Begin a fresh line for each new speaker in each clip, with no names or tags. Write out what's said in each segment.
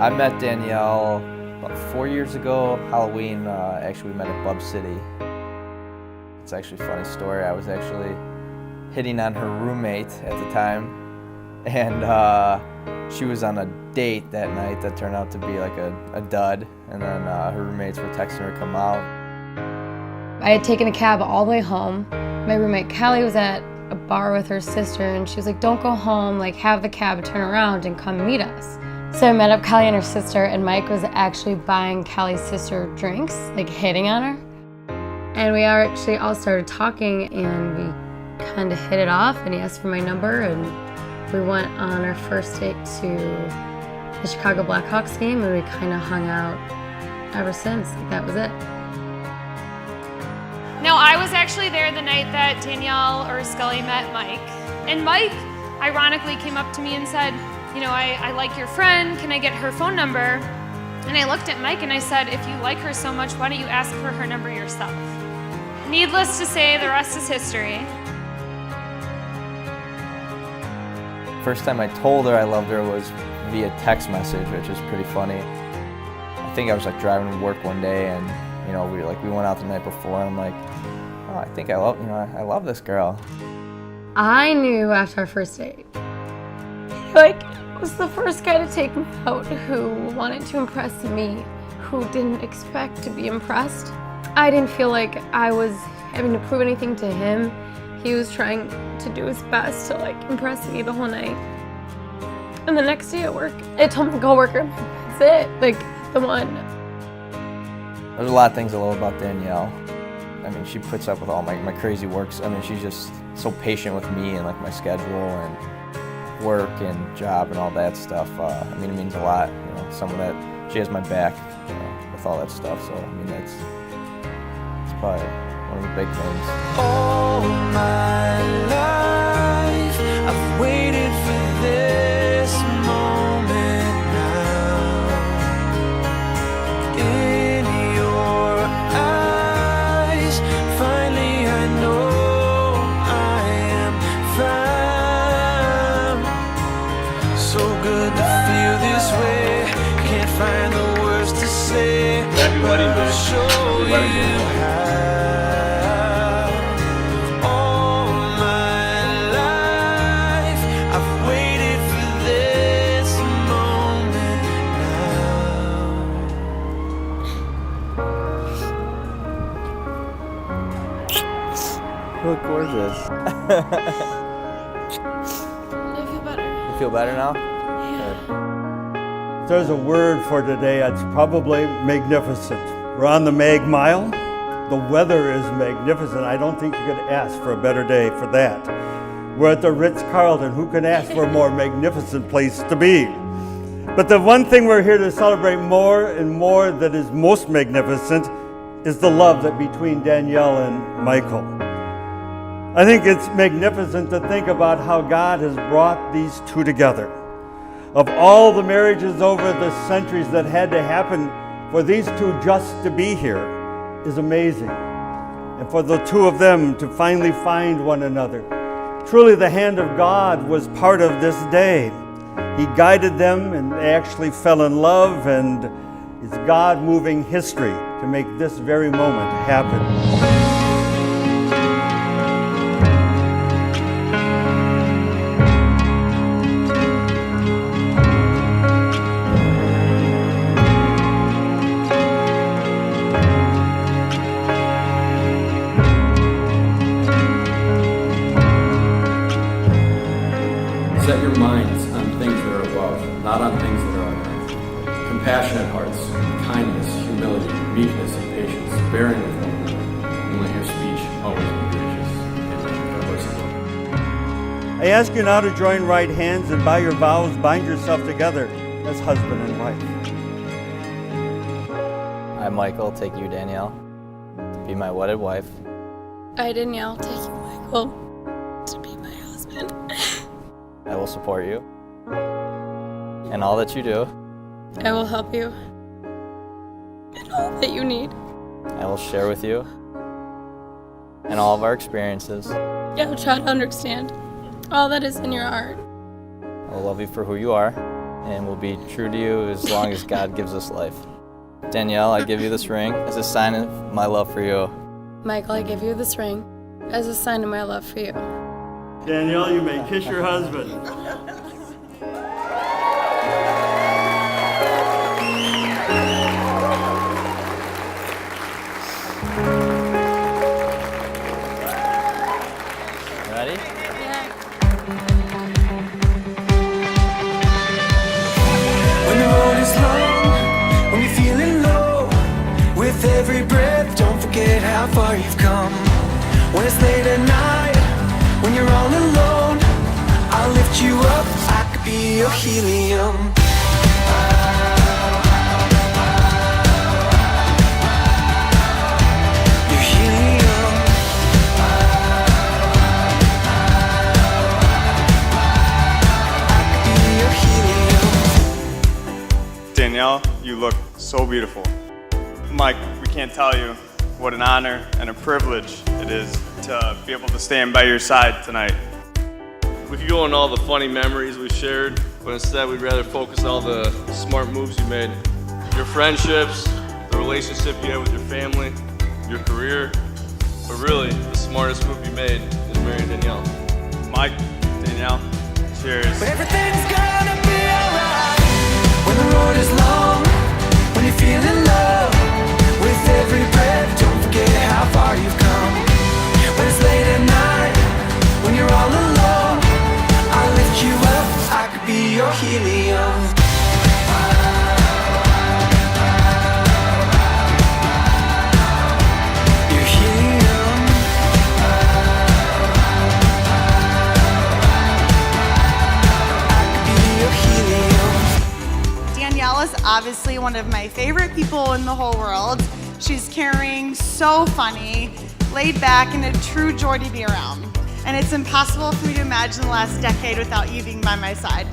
I met Danielle about 4 years ago, Halloween. Actually, we met at Bub City. It's actually a funny story. I was actually hitting on her roommate at the time, and she was on a date that night that turned out to be like a dud, and then her roommates were texting her to come out.
I had taken a cab all the way home. My roommate Callie was at a bar with her sister, and she was like, don't go home, like have the cab turn around and come meet us. So I met up Callie and her sister, and Mike was actually buying Callie's sister drinks, like hitting on her. And we actually all started talking, and we kind of hit it off, and he asked for my number, and we went on our first date to the Chicago Blackhawks game, and we kind of hung out ever since. Like, that was it.
Now, I was actually there the night that Danielle or Scully met Mike. And Mike, ironically, came up to me and said, you know, I like your friend, can I get her phone number? And I looked at Mike and I said, if you like her so much, why don't you ask for her number yourself? Needless to say, the rest is history.
First time I told her I loved her was via text message, which is pretty funny. I think I was like driving to work one day, and you know, we went out the night before, and I'm like, oh, I think I love this girl.
I knew after our first date, like, was the first guy to take me out who wanted to impress me, who didn't expect to be impressed. I didn't feel like I was having to prove anything to him. He was trying to do his best to like impress me the whole night. And the next day at work, I told my coworker, that's it, like, the one.
There's a lot of things I love about Danielle. I mean, she puts up with all my crazy works. I mean, she's just so patient with me and like my schedule and work and job and all that stuff. I mean, it means a lot. You know, someone that she has my back, you know, with all that stuff. So I mean, it's probably one of the big things.
All my life, I've waited for this moment now. In your eyes, finally I know I am found. So good to feel this way. Can't find the words to say.
Happy wedding day.
Show you how. All my life, I've waited for this moment now.
You look gorgeous.
I feel better.
You feel better now?
If there's a word for today, it's probably magnificent. We're on the Mag Mile. The weather is magnificent. I don't think you could ask for a better day for that. We're at the Ritz-Carlton. Who can ask for a more magnificent place to be? But the one thing we're here to celebrate more and more that is most magnificent is the love that between Danielle and Michael. I think it's magnificent to think about how God has brought these two together. Of all the marriages over the centuries that had to happen, for these two just to be here is amazing. And for the two of them to finally find one another. Truly the hand of God was part of this day. He guided them and they actually fell in love, and it's God moving history to make this very moment happen.
Set your minds on things that are above, not on things that are on earth. Compassionate hearts, kindness, humility, meekness, and patience, bearing with one another, and let your speech always be gracious. Amen.
I ask you now to join right hands and by your vows bind yourself together as husband and wife.
I, Michael, take you, Danielle, to be my wedded wife.
I, Danielle, take you, Michael, to be my husband.
I will support you in all that you do.
I will help you in all that you need.
I will share with you in all of our experiences.
I will try to understand all that is in your heart.
I will love you for who you are. and will be true to you as long as God gives us life. Danielle, I give you this ring as a sign of my love for you.
Michael, I give you this ring as a sign of my love for you.
Danielle, you may kiss your husband.
Ready?
When the road is long, when you're feeling low, with every breath, don't forget how far you've come. When it's late at night, when you're all alone, I'll lift you up, I could be your helium. Your helium. I could be your helium.
Danielle, you look so beautiful. Mike, we can't tell you what an honor and a privilege it is to be able to stand by your side tonight.
We could go on all the funny memories we shared, but instead we'd rather focus on all the smart moves you made. Your friendships, the relationship you had with your family, your career, but really, the smartest move you made is marrying Danielle.
Mike, Danielle, cheers.
But everything's gonna be alright. When the road is long, when you're feeling love, with every breath, don't forget how far you've come. When it's late at night, when you're all alone, I'll lift you up, I could be your helium. Your helium. I could be your helium.
Danielle is obviously one of my favorite people in the whole world. She's caring, so funny, laid back, and a true joy to be around. And it's impossible for me to imagine the last decade without you being by my side.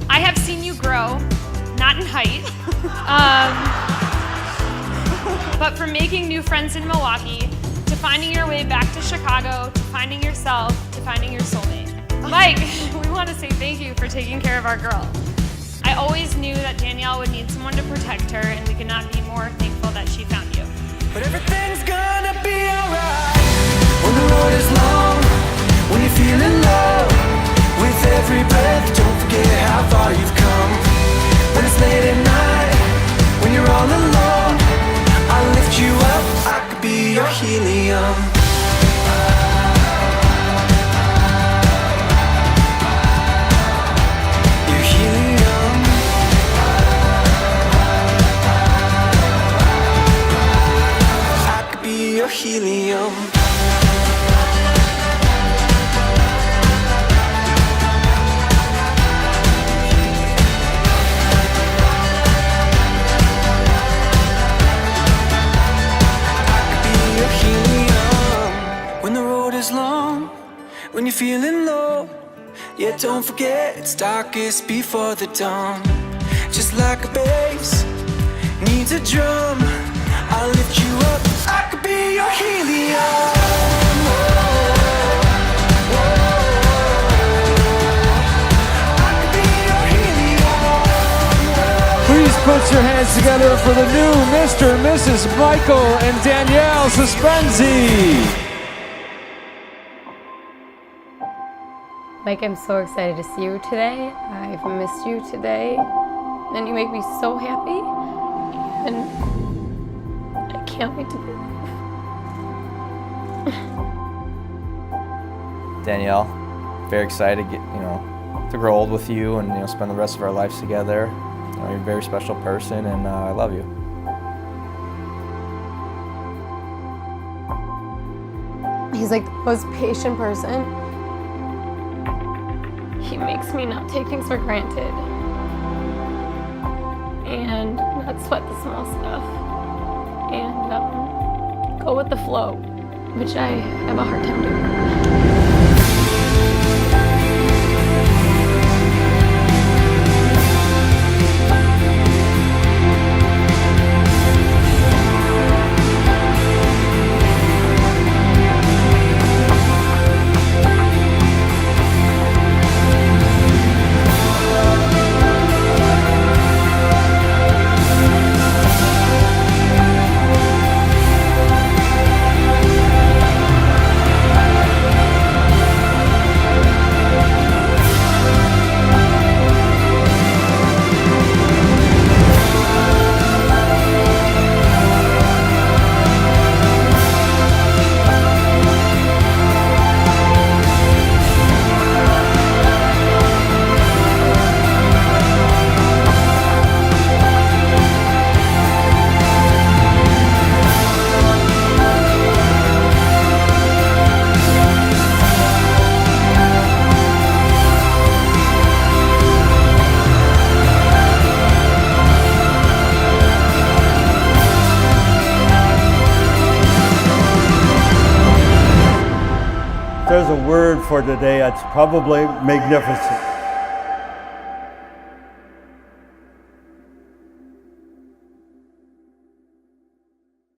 I have seen you grow, not in height, but from making new friends in Milwaukee, to finding your way back to Chicago, to finding yourself, to finding your soulmate. Mike, we want to say thank you for taking care of our girl. I always knew that Danielle would need someone to protect her, and we could not be more thankful that she found you.
But everything's gonna be alright. When the road is long, when you're feeling low, with every breath, don't forget how far you've come. When it's late at night, when you're all alone, I'll lift you up, I could be your helium. Your helium. I could be your helium. When the road is long, when you're feeling low, yeah, don't forget it's darkest before the dawn. Just like a bass needs a drum, I'll lift you up, I could be your helium. I could be your helium.
Please put your hands together for the new Mr. and Mrs. Michael and Danielle Suspenzi.
Mike, I'm so excited to see you today. I've missed you today. And you make me so happy. And I can't wait to be
Danielle, very excited to to grow old with you and spend the rest of our lives together. You're a very special person, and I love you.
He's like the most patient person. He makes me not take things for granted and not sweat the small stuff and go with the flow, which I have a hard time doing.
there's a word for today, it's probably magnificent.